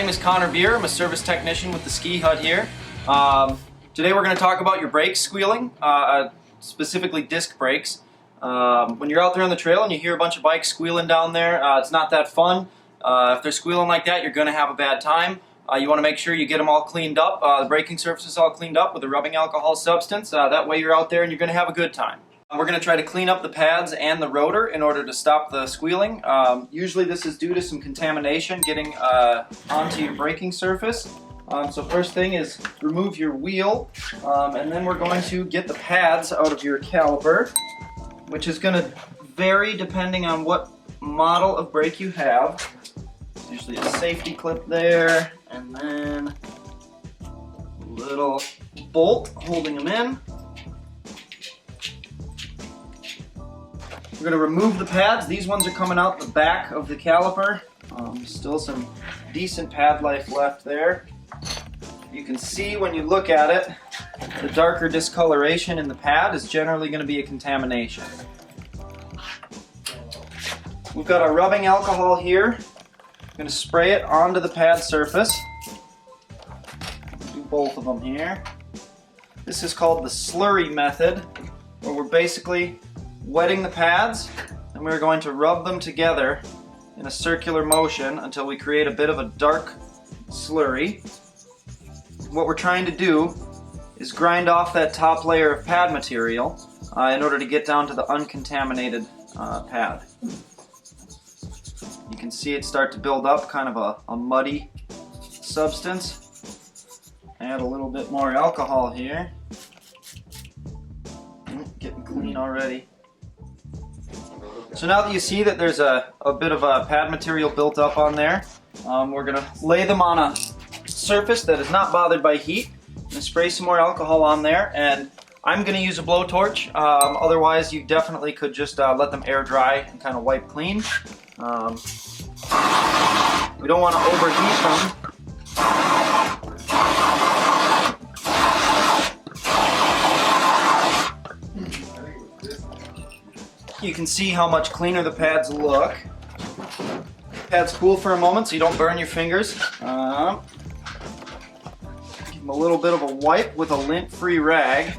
name is Connor Beer. I'm a service technician with the Ski Hut here. Today we're going to talk about your brakes squealing, specifically disc brakes. When you're out there on the trail and you hear a bunch of bikes squealing down there, it's not that fun. If they're squealing like that, you're going to have a bad time. You want to make sure you get them all cleaned up, the braking surface is all cleaned up with a rubbing alcohol substance. That way you're out there and you're going to have a good time. We're going to try to clean up the pads and the rotor in order to stop the squealing. Usually this is due to some contamination getting onto your braking surface. So first thing is remove your wheel, and then we're going to get the pads out of your caliper, which is going to vary depending on what model of brake you have. There's usually a safety clip there, and then a little bolt holding them in. We're going to remove the pads. These ones are coming out the back of the caliper. Still some decent pad life left there. You can see when you look at it, the darker discoloration in the pad is generally going to be a contamination. We've got our rubbing alcohol here. I'm going to spray it onto the pad surface. Do both of them here. This is called the slurry method, where we're basically wetting the pads and we're going to rub them together in a circular motion until we create a bit of a dark slurry. What we're trying to do is grind off that top layer of pad material in order to get down to the uncontaminated pad. You can see it start to build up, kind of a muddy substance. Add a little bit more alcohol here. Getting clean already. So now that you see that there's a bit of pad material built up on there, we're going to lay them on a surface that is not bothered by heat. I'm going to spray some more alcohol on there, and I'm going to use a blowtorch. Otherwise, you definitely could just let them air dry and kind of wipe clean. We don't want to overheat them. You can see how much cleaner the pads look. Pads cool for a moment so you don't burn your fingers. Give them a little bit of a wipe with a lint-free rag.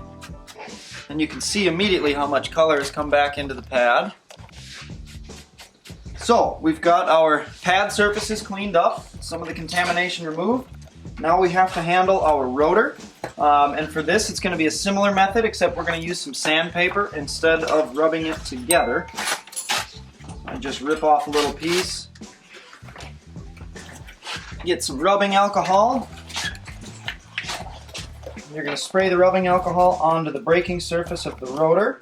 And you can see immediately how much color has come back into the pad. So, we've got our pad surfaces cleaned up, some of the contamination removed. Now we have to handle our rotor. And for this, it's going to be a similar method, except we're going to use some sandpaper instead of rubbing it together. I just rip off a little piece. Get some rubbing alcohol. You're going to spray the rubbing alcohol onto the braking surface of the rotor.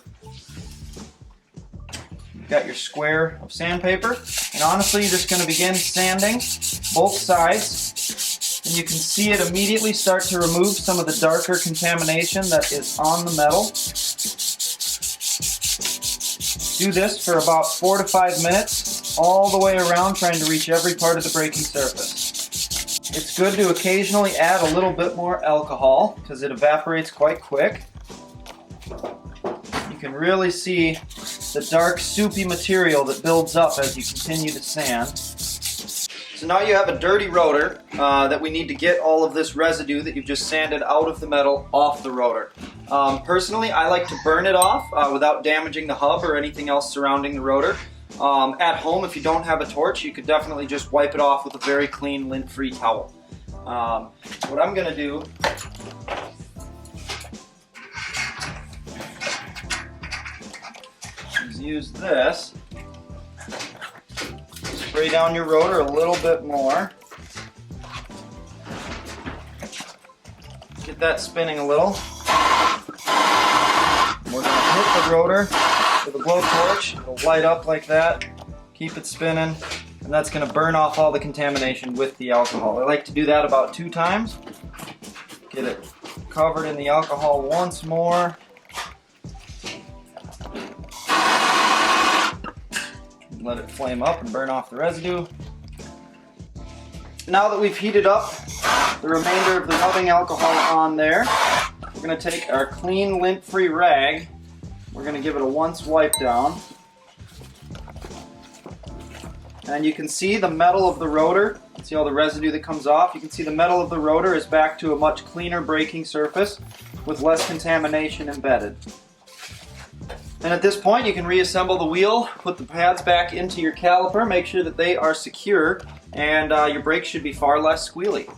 You've got your square of sandpaper. And honestly, you're just going to begin sanding both sides. And you can see it immediately start to remove some of the darker contamination that is on the metal. Do this for about 4 to 5 minutes, all the way around, trying to reach every part of the braking surface. It's good to occasionally add a little bit more alcohol because it evaporates quite quick. You can really see the dark, soupy material that builds up as you continue to sand. So now you have a dirty rotor that we need to get all of this residue that you've just sanded out of the metal off the rotor. Personally, I like to burn it off without damaging the hub or anything else surrounding the rotor. At home, if you don't have a torch, you could definitely just wipe it off with a very clean, lint-free towel. What I'm going to do is use this. Spray down your rotor a little bit more. Get that spinning a little. We're going to hit the rotor with a blowtorch. It'll light up like that. Keep it spinning. And that's going to burn off all the contamination with the alcohol. I like to do that about 2 times. Get it covered in the alcohol once more. Let it flame up and burn off the residue. Now that we've heated up the remainder of the rubbing alcohol on there, we're going to take our clean, lint-free rag. We're going to give it a once wipe down. And you can see the metal of the rotor See all the residue that comes off. You can see the metal of the rotor is back to a much cleaner braking surface with less contamination embedded. And at this point you can reassemble the wheel, put the pads back into your caliper, make sure that they are secure, and your brakes should be far less squealy.